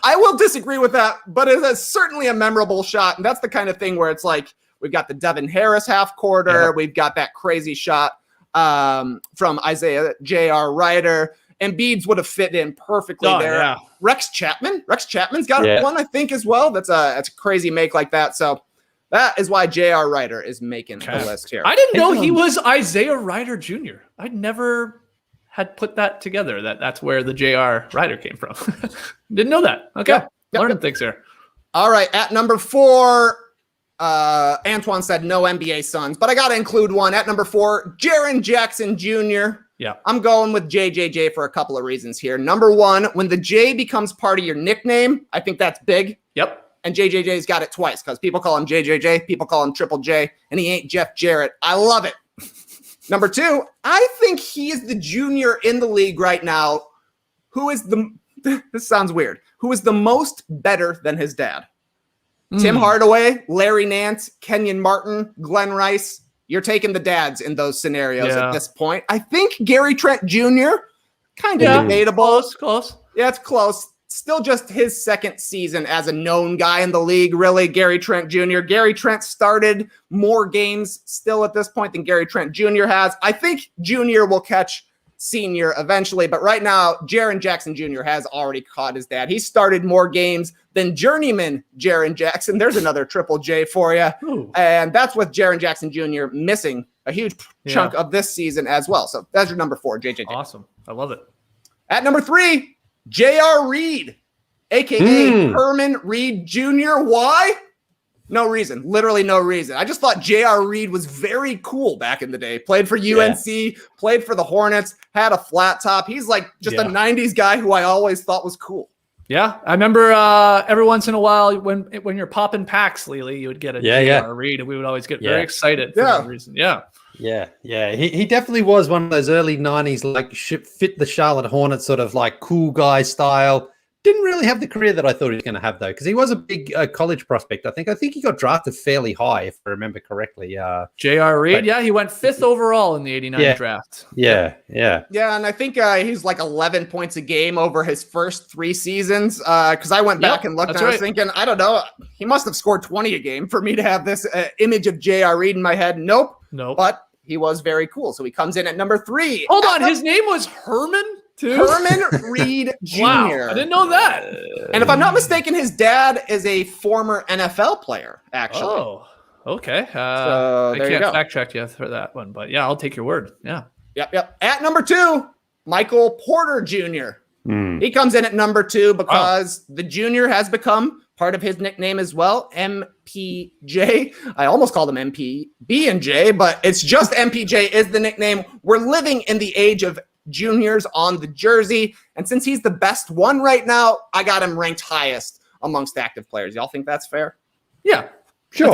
I will disagree with that, but it is certainly a memorable shot. And that's the kind of thing where it's like, we've got the Devin Harris half quarter. We've got that crazy shot from Isaiah J.R. Ryder. Embiid's would have fit in perfectly there. Yeah. Rex Chapman's got one, I think, as well. That's a crazy make like that. So that is why J.R. Ryder is making the list here. I didn't know he was Isaiah Ryder Jr. I never had put that together. That's where the J.R. Ryder came from. Didn't know that. Okay. Learning things here. All right. At number 4, Antoine said no NBA Suns, but I got to include one. At number 4, Jaren Jackson Jr. Yeah. I'm going with JJJ for a couple of reasons here. Number 1, when the J becomes part of your nickname, I think that's big. Yep. And JJJ's got it twice because people call him JJJ, people call him Triple J, and he ain't Jeff Jarrett. I love it. Number 2, I think he is the junior in the league right now who is this sounds weird, who is the most better than his dad. Tim Hardaway, Larry Nance, Kenyon Martin, Glenn Rice. You're taking the dads in those scenarios at this point. I think Gary Trent Jr., kind of debatable. Close. Yeah, it's close. Still just his second season as a known guy in the league, really, Gary Trent Jr. Gary Trent started more games still at this point than Gary Trent Jr. has. I think Jr. will catch senior eventually. But right now, Jaren Jackson Jr. has already caught his dad. He started more games than journeyman Jaren Jackson. There's another triple J for you. Ooh. And that's with Jaren Jackson Jr. missing a huge chunk of this season as well. So that's your number 4, JJJ. Awesome. I love it. At number 3, J.R. Reed, a.k.a. Herman Reed Jr. Why? No reason. Literally no reason. I just thought J.R. Reed was very cool back in the day. Played for UNC, played for the Hornets, had a flat top. He's like just a 90s guy who I always thought was cool. Yeah, I remember every once in a while when you're popping packs, Lily, you would get a J.R. Reed, and we would always get very excited for that reason. Yeah. He definitely was one of those early 90s, like fit the Charlotte Hornets sort of like cool guy style. Didn't really have the career that I thought he was going to have, though, because he was a big college prospect. I think he got drafted fairly high, if I remember correctly. J.R. Reed, he went 5th overall in the 89 draft. Yeah, and I think he's like 11 points a game over his first 3 seasons, because I went back and looked, and I was thinking, I don't know, he must have scored 20 a game for me to have this image of J.R. Reed in my head. Nope. But he was very cool, so he comes in at number 3. Hold on, his name was Herman? Herman Reed Jr. Wow, I didn't know that. And if I'm not mistaken, his dad is a former NFL player, actually. Oh, okay. So I can't fact check you for that one, but yeah, I'll take your word. Yeah. Yep. At number 2, Michael Porter Jr. He comes in at number 2 because the junior has become part of his nickname as well, MPJ. I almost called him MPB and J, but it's just MPJ is the nickname. We're living in the age of juniors on the jersey, and since he's the best one right now, I got him ranked highest amongst active players. Y'all think that's fair? Yeah, sure.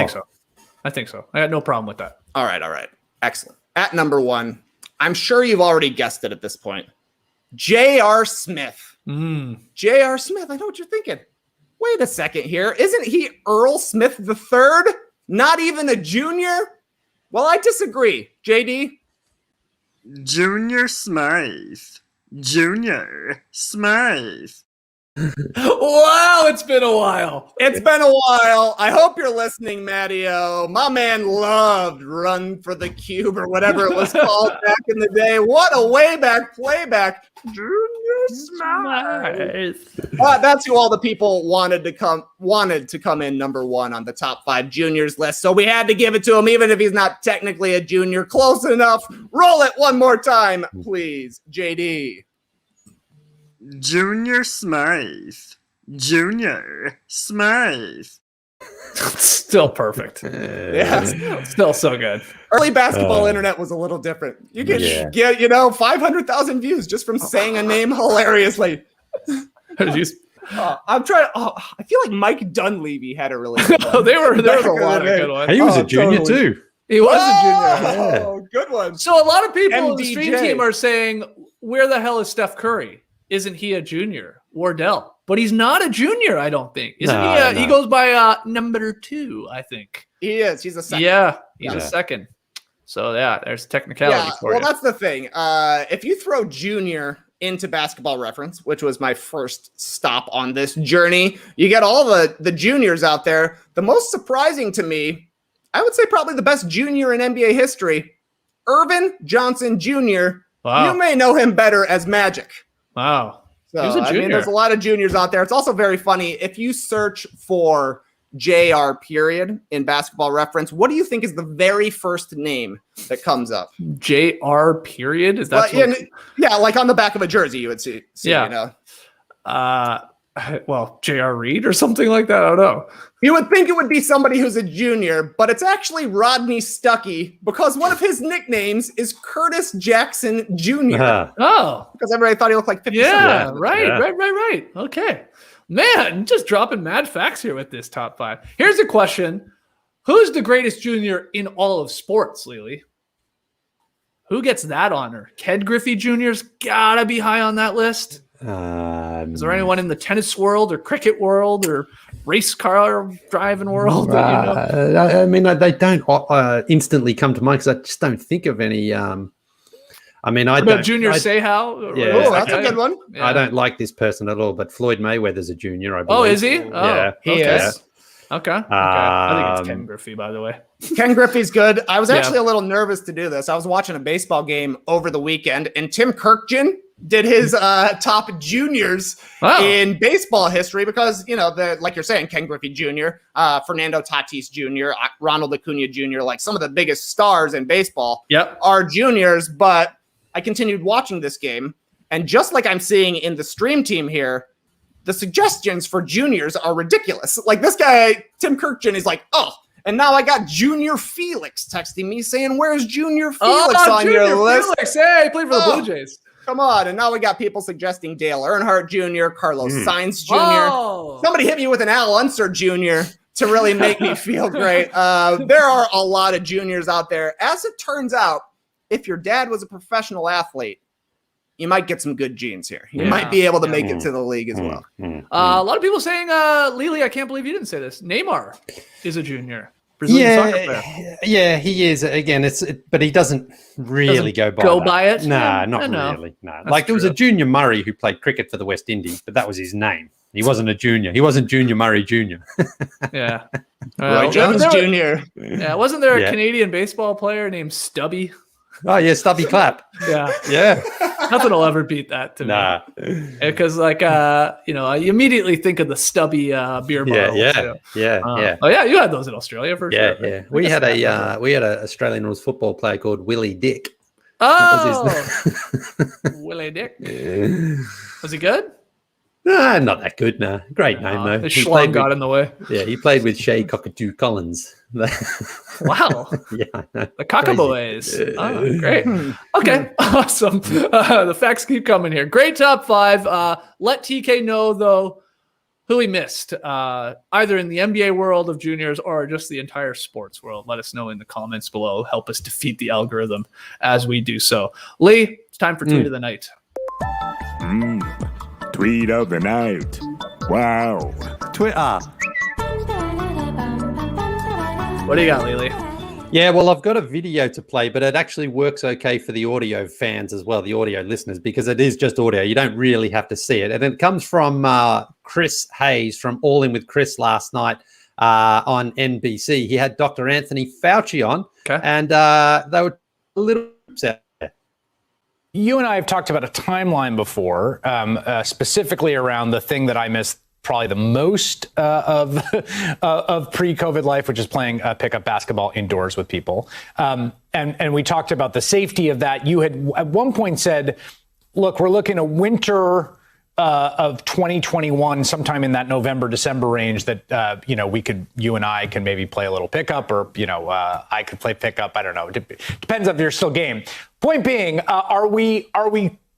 I think so. I got no problem with that. All right. Excellent. At number 1, I'm sure you've already guessed it at this point, J.R. Smith. J.R. Smith, I know what you're thinking. Wait a second here. Isn't he Earl Smith III? Not even a junior? Well, I disagree. JD? Junior Smythe. Junior Smythe. Wow, it's been a while. It's been a while. I hope you're listening, Matteo. My man loved Run for the Cube or whatever it was called back in the day. What a way back playback. Junior Smythe. That's who all the people wanted to come in number 1 on the top 5 juniors list. So we had to give it to him, even if he's not technically a junior. Close enough. Roll it one more time, please, JD. Junior Smythe. Junior Smythe. Still perfect. Still so good. Early basketball internet was a little different. You could get, 500,000 views just from saying a name hilariously. I'm trying. I feel like Mike Dunleavy had a really good one. there was a lot of good ones. He was a junior too. He was a junior. Oh, good one. So a lot of people on the MDJ. stream team are saying, where the hell is Steph Curry? Isn't he a junior? Wardell. But he's not a junior, I don't think. Isn't he? No. He goes by number 2, I think. He is. He's a second. Yeah, he's a second. So, there's technicality for you. Well, that's the thing. If you throw junior into Basketball Reference, which was my first stop on this journey, you get all the juniors out there. The most surprising to me, I would say probably the best junior in NBA history, Irvin Johnson Jr. Wow. You may know him better as Magic. Wow. So, there's a lot of juniors out there. It's also very funny. If you search for JR period in Basketball Reference, what do you think is the very first name that comes up? JR period? Is that like on the back of a jersey you would see well, J.R. Reed or something like that. I don't know. You would think it would be somebody who's a junior, but it's actually Rodney Stuckey because one of his nicknames is Curtis Jackson Jr. Oh. Because everybody thought he looked like 50 Yeah, right. Okay. Man, just dropping mad facts here with this top 5. Here's a question. Who's the greatest junior in all of sports, Lily? Who gets that honor? Ken Griffey Jr.'s got to be high on that list. Is there anyone in the tennis world or cricket world or race car driving world? They don't instantly come to mind because I just don't think of any. Junior Seau? Yeah, that's a good one. I don't like this person at all, but Floyd Mayweather's a junior, I believe. Oh, is he? Yeah, he is. Okay. I think it's Ken Griffey, by the way. Ken Griffey's good. I was actually a little nervous to do this. I was watching a baseball game over the weekend, and Tim Kirkjian did his top juniors in baseball history because, like you're saying, Ken Griffey Jr., Fernando Tatis Jr., Ronald Acuna Jr., like some of the biggest stars in baseball are juniors. But I continued watching this game, and just like I'm seeing in the stream team here, the suggestions for juniors are ridiculous. Like this guy, Tim Kirkjian, is like, and now I got Junior Felix texting me saying, where's Junior Felix on your list? Felix, hey, he played for the Blue Jays. Come on. And now we got people suggesting Dale Earnhardt Jr., Carlos Sainz Jr. Somebody hit me with an Al Unser Jr. to really make me feel great. There are a lot of juniors out there. As it turns out, if your dad was a professional athlete, you might get some good genes here. You might be able to make it to the league as well. A lot of people saying, Lily, I can't believe you didn't say this. Neymar is a junior. Brazilian soccer player. Yeah, he is. Again, but he doesn't really go by it. Nah, not really. No. Like there was a Junior Murray who played cricket for the West Indies, but that was his name. He wasn't a junior. He wasn't Junior Murray Jr. Yeah. Roy Jones Jr. Yeah, wasn't there a Canadian baseball player named Stubby? Oh, yeah, Stubby Clapp. Yeah. Nothing will ever beat that to me. Because, you immediately think of the Stubby beer bottle. Yeah. Oh, yeah, you had those in Australia for sure. Yeah. We had a Australian rules football player called Willie Dick. Willie Dick. Was he good? Nah, not that good. Nah, great name though. The schlong got in the way. Yeah, he played with Shea Cockatoo Collins. Wow. Yeah, I know. The Cockaboys. Oh, great. Okay, awesome. The facts keep coming here. Great top five. Let TK know though who he missed, either in the NBA world of juniors or just the entire sports world. Let us know in the comments below. Help us defeat the algorithm as we do so. Lee, it's time for tweet of the night. Tweet of the night. Wow. Twitter. What do you got, Lily? Yeah, well, I've got a video to play, but it actually works okay for the audio fans as well, the audio listeners, because it is just audio. You don't really have to see it. And it comes from Chris Hayes from All In With Chris last night on NBC. He had Dr. Anthony Fauci on, and they were a little upset. You and I have talked about a timeline before, specifically around the thing that I missed probably the most of pre-COVID life, which is playing pickup basketball indoors with people. And we talked about the safety of that. You had at one point said, look, we're looking at winter of 2021, sometime in that November, December range that, you and I can maybe play a little pickup or, I could play pickup. I don't know. Depends if you're still game. Point being, are we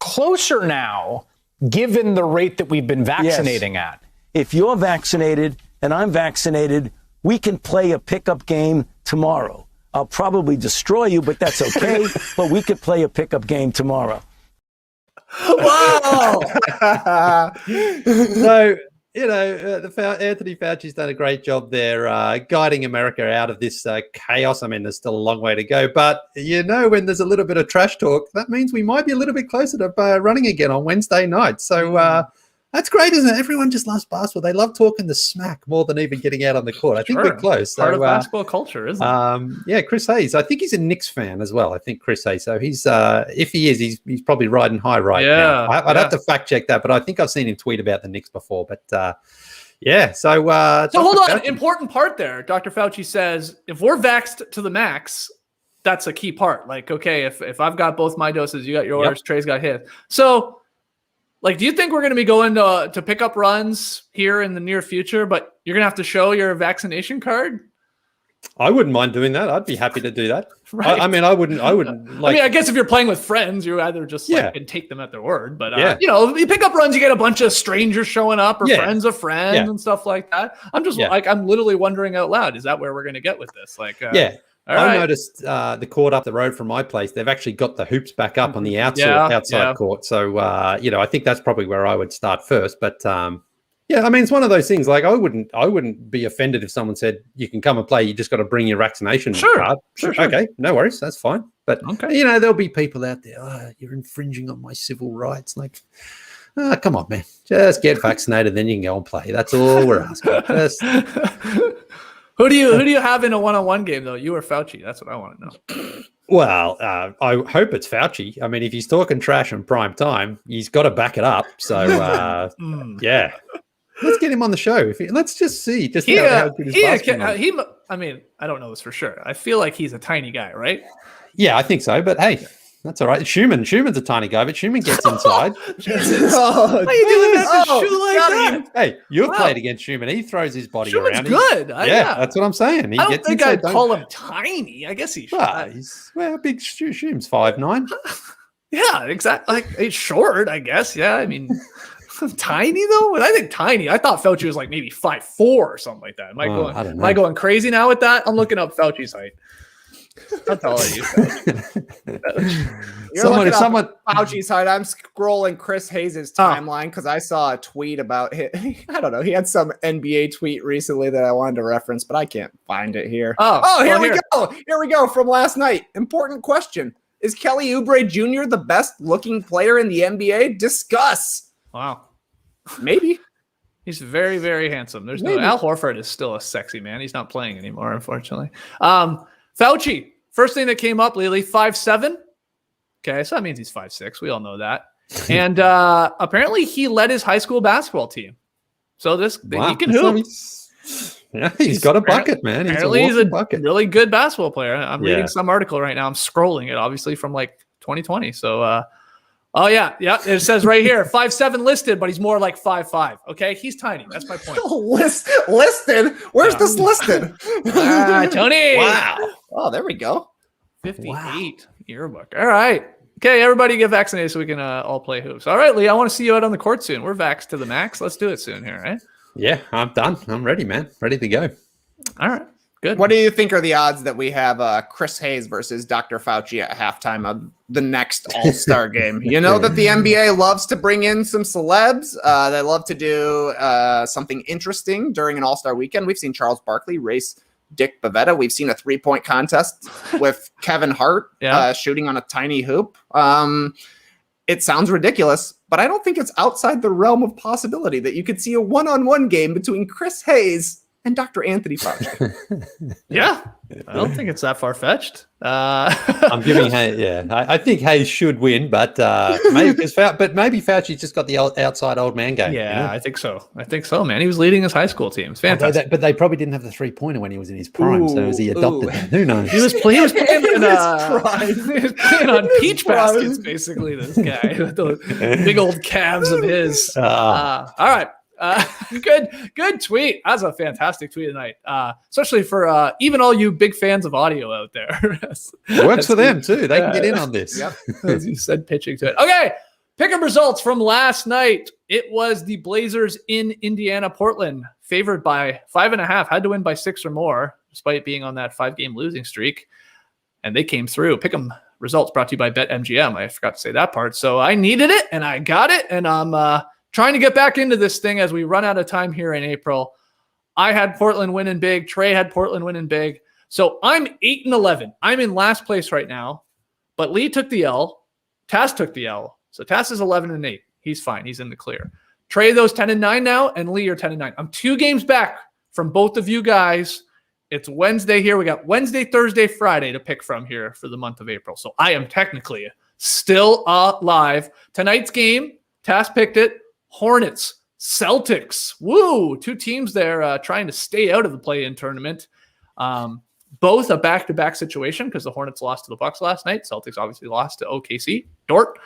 closer now, given the rate that we've been vaccinating at? If you're vaccinated and I'm vaccinated, we can play a pickup game tomorrow. I'll probably destroy you, but that's okay. But we could play a pickup game tomorrow. Wow. So, Anthony Fauci's done a great job there guiding America out of this chaos. I mean, there's still a long way to go. But, when there's a little bit of trash talk, that means we might be a little bit closer to running again on Wednesday night. So that's great, isn't it? Everyone just loves basketball. They love talking the smack more than even getting out on the court. I think we're close. Part of basketball culture, isn't it? Yeah, Chris Hayes. I think he's a Knicks fan as well. I think Chris Hayes. So he's, if he is, he's probably riding high now. I'd have to fact check that, but I think I've seen him tweet about the Knicks before. But So hold on. Important part there. Dr. Fauci says if we're vaxxed to the max, that's a key part. Like, okay, if I've got both my doses, you got yours, Trey's got his. So, do you think we're going to be going to pick up runs here in the near future, but you're going to have to show your vaccination card? I wouldn't mind doing that. I'd be happy to do that. Right. I wouldn't. I guess if you're playing with friends, you either just can take them at their word. But you pick up runs, you get a bunch of strangers showing up or friends of friends and stuff like that. I'm just I'm literally wondering out loud, is that where we're going to get with this? I noticed the court up the road from my place, they've actually got the hoops back up on the outside court. So, I think that's probably where I would start first. But, it's one of those things. Like, I wouldn't be offended if someone said, you can come and play. You just got to bring your vaccination card. Sure. Okay, no worries. That's fine. But, there'll be people out there, you're infringing on my civil rights. Like, come on, man. Just get vaccinated, then you can go and play. That's all we're asking. Who do you have in a one-on-one game though? You or Fauci? That's what I want to know. Well, I hope it's Fauci. I mean, if he's talking trash in prime time, he's got to back it up. So, yeah, let's get him on the show. Let's just see how good his basketball is. I mean, I don't know this for sure. I feel like he's a tiny guy, right? Yeah, I think so. But hey, that's all right. Schumann's a tiny guy, but Schumann gets inside. Jesus. Why are you doing that to Schumann like that? Hey, you've played against Schumann. He throws his body Schumann's around. good. Yeah, that's what I'm saying. I don't think I'd call him tiny. I guess he should. Big Schumann's 5'9". Yeah, exactly. Like he's short, I guess. Yeah, I mean, tiny though. When I think tiny, I thought Fauci was like maybe 5'4" or something like that. Am I going crazy now with that? I'm looking up Fauci's height. How tall are you? Someone Fauci's height. I'm scrolling Chris Hayes' timeline because I saw a tweet about him. I don't know. He had some NBA tweet recently that I wanted to reference, but I can't find it here. Here we go. Here we go from last night. Important question. Is Kelly Oubre Jr. the best looking player in the NBA? Discuss. Wow. Maybe. He's very, very handsome. There's no Al Horford is still a sexy man. He's not playing anymore, unfortunately. Fauci, first thing that came up, Lily, 5'7". Okay, so that means he's 5'6". We all know that. And apparently he led his high school basketball team. So he can hoop. He's got a bucket, man. He's a bucket. Really good basketball player. I'm reading some article right now. I'm scrolling it, obviously, from like 2020. So, it says right here, 5'7" listed, but he's more like 5'5". Okay, he's tiny. That's my point. Listed? Where's this listed? Tony. Wow. Oh, there we go. 58 yearbook. All right. Okay, everybody get vaccinated so we can all play hoops. All right, Lee, I want to see you out on the court soon. We're vaxxed to the max. Let's do it soon here, right? Yeah, I'm done. I'm ready, man. Ready to go. All right. Good. What do you think are the odds that we have Chris Hayes versus Dr. Fauci at halftime of the next All-Star game? You know that the NBA loves to bring in some celebs. They love to do something interesting during an All-Star weekend. We've seen Charles Barkley race Dick Bavetta. We've seen a 3-point contest with Kevin Hart shooting on a tiny hoop. It sounds ridiculous, but I don't think it's outside the realm of possibility that you could see a one-on-one game between Chris Hayes and Dr. Anthony Fauci. Yeah, I don't think it's that far-fetched. I'm giving Hayes. Yeah, I think Hayes should win, but maybe Fauci's just got the outside old man game. Yeah, you know? I think so, man. He was leading his high school team. It's fantastic. But they probably didn't have the 3-pointer when he was in his prime, so was he adopted? Who knows? He was playing on peach baskets, basically. This guy with the big old calves of his. All right. Good tweet. That's a fantastic tweet tonight, especially for even all you big fans of audio out there. Works for them too. They can get in on this. Yep. As you said, pitching to it. Okay, pick up results from last night. It was the Blazers in Indiana, Portland, favored by 5.5. Had to win by 6 or more, despite being on that 5-game losing streak, and they came through. Pick 'em results brought to you by BetMGM. I forgot to say that part, so I needed it and I got it, and I'm trying to get back into this thing as we run out of time here in April. I had Portland winning big. Trey had Portland winning big. So I'm 8-11. I'm in last place right now, but Lee took the L. Tass took the L. So Tass is 11-8. He's fine. He's in the clear. Trey, those 10-9 now, and Lee, you're 10-9. I'm 2 games back from both of you guys. It's Wednesday here. We got Wednesday, Thursday, Friday to pick from here for the month of April. So I am technically still alive. Tonight's game, Tass picked it. Hornets, Celtics. Woo! 2 teams there trying to stay out of the play-in tournament. Both a back-to-back situation because the Hornets lost to the Bucks last night. Celtics obviously lost to OKC. Dort.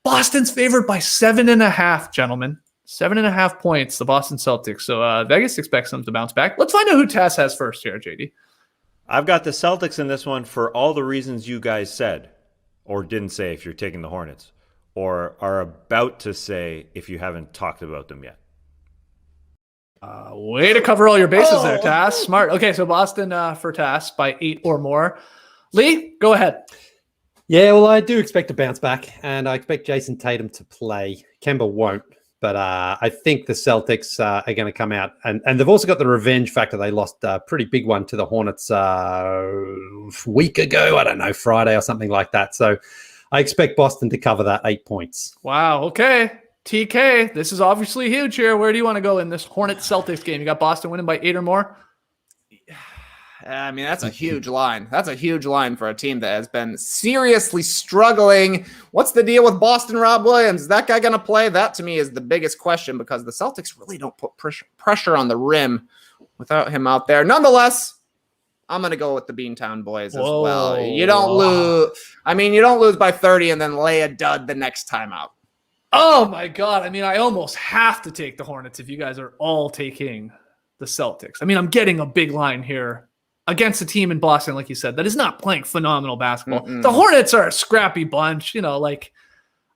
Boston's favored by 7.5, gentlemen. 7.5 points, the Boston Celtics. So Vegas expects them to bounce back. Let's find out who Tass has first here, JD. I've got the Celtics in this one for all the reasons you guys said, or didn't say if you're taking the Hornets, or are about to say if you haven't talked about them yet. Way to cover all your bases there, Tass. Smart. Okay, so Boston for Tass by 8 or more. Lee, go ahead. Yeah, well, I do expect to bounce back, and I expect Jason Tatum to play. Kemba won't, but I think the Celtics are going to come out, and they've also got the revenge factor. They lost a pretty big one to the Hornets a week ago. I don't know, Friday or something like that. So I expect Boston to cover that 8 points. Wow. Okay. TK, this is obviously huge here. Where do you want to go in this Hornets-Celtics game? You got Boston winning by 8 or more? I mean, that's a huge line. That's a huge line for a team that has been seriously struggling. What's the deal with Boston Rob Williams? Is that guy going to play? That, to me, is the biggest question because the Celtics really don't put pressure on the rim without him out there. Nonetheless, I'm going to go with the Beantown Boys as well. You don't lose. I mean, you don't lose by 30 and then lay a dud the next time out. Oh, my God. I mean, I almost have to take the Hornets if you guys are all taking the Celtics. I mean, I'm getting a big line here against a team in Boston, like you said, that is not playing phenomenal basketball. The Hornets are a scrappy bunch. You know, like,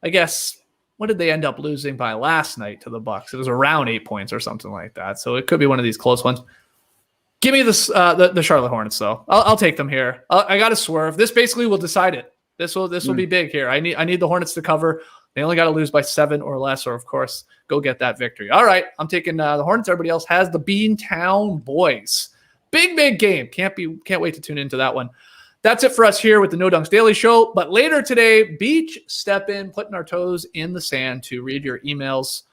I guess, what did they end up losing by last night to the Bucks? It was around 8 points or something like that. So it could be one of these close ones. Give me this, the Charlotte Hornets, though. I'll take them here. I got to swerve. This basically will decide it. This will be big here. I need the Hornets to cover. They only got to lose by 7 or less, or of course, go get that victory. All right, I'm taking the Hornets. Everybody else has the Beantown Boys. Big game. Can't wait to tune into that one. That's it for us here with the No Dunks Daily Show. But later today, Beach step in, putting our toes in the sand to read your emails.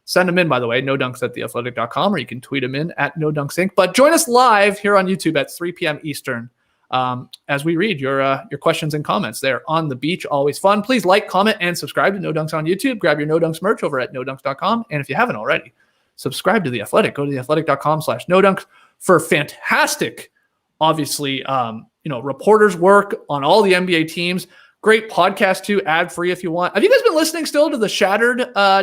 Send them in, by the way, nodunks@theathletic.com, or you can tweet them in at NoDunksInc. But join us live here on YouTube at 3 p.m. Eastern as we read your questions and comments there on the beach. Always fun. Please like, comment, and subscribe to No Dunks on YouTube. Grab your No Dunks merch over at nodunks.com. And if you haven't already, subscribe to The Athletic. Go to theathletic.com/nodunks for fantastic, obviously, reporters work on all the NBA teams. Great podcast too, ad-free if you want. Have you guys been listening still to the Shattered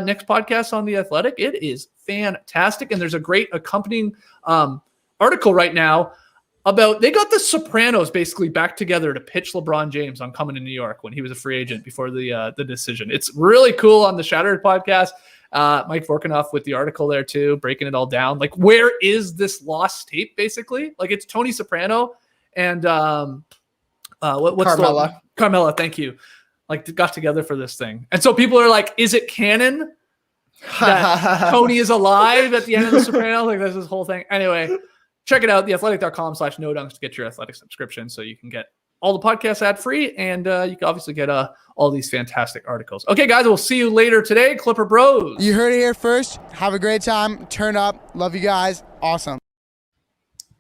Knicks podcast on The Athletic? It is fantastic. And there's a great accompanying article right now about, they got the Sopranos basically back together to pitch LeBron James on coming to New York when he was a free agent before the decision. It's really cool on the Shattered podcast. Mike Vorkanoff with the article there too, breaking it all down. Like, where is this lost tape basically? Like, it's Tony Soprano and what's Carmella. Carmella, thank you. Like, got together for this thing. And so people are like, is it canon that Tony is alive at the end of The Sopranos? Like, there's this whole thing. Anyway, check it out, theathletic.com/nodunks to get your Athletic subscription so you can get all the podcasts ad-free, and you can obviously get all these fantastic articles. Okay, guys, we'll see you later today. Clipper Bros. You heard it here first. Have a great time. Turn up. Love you guys. Awesome.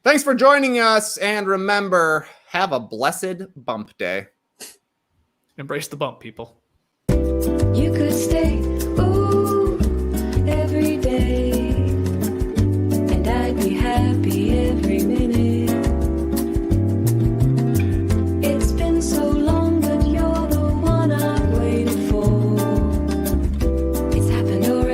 Thanks for joining us, and remember, have a blessed bump day. Embrace the bump, people. You could stay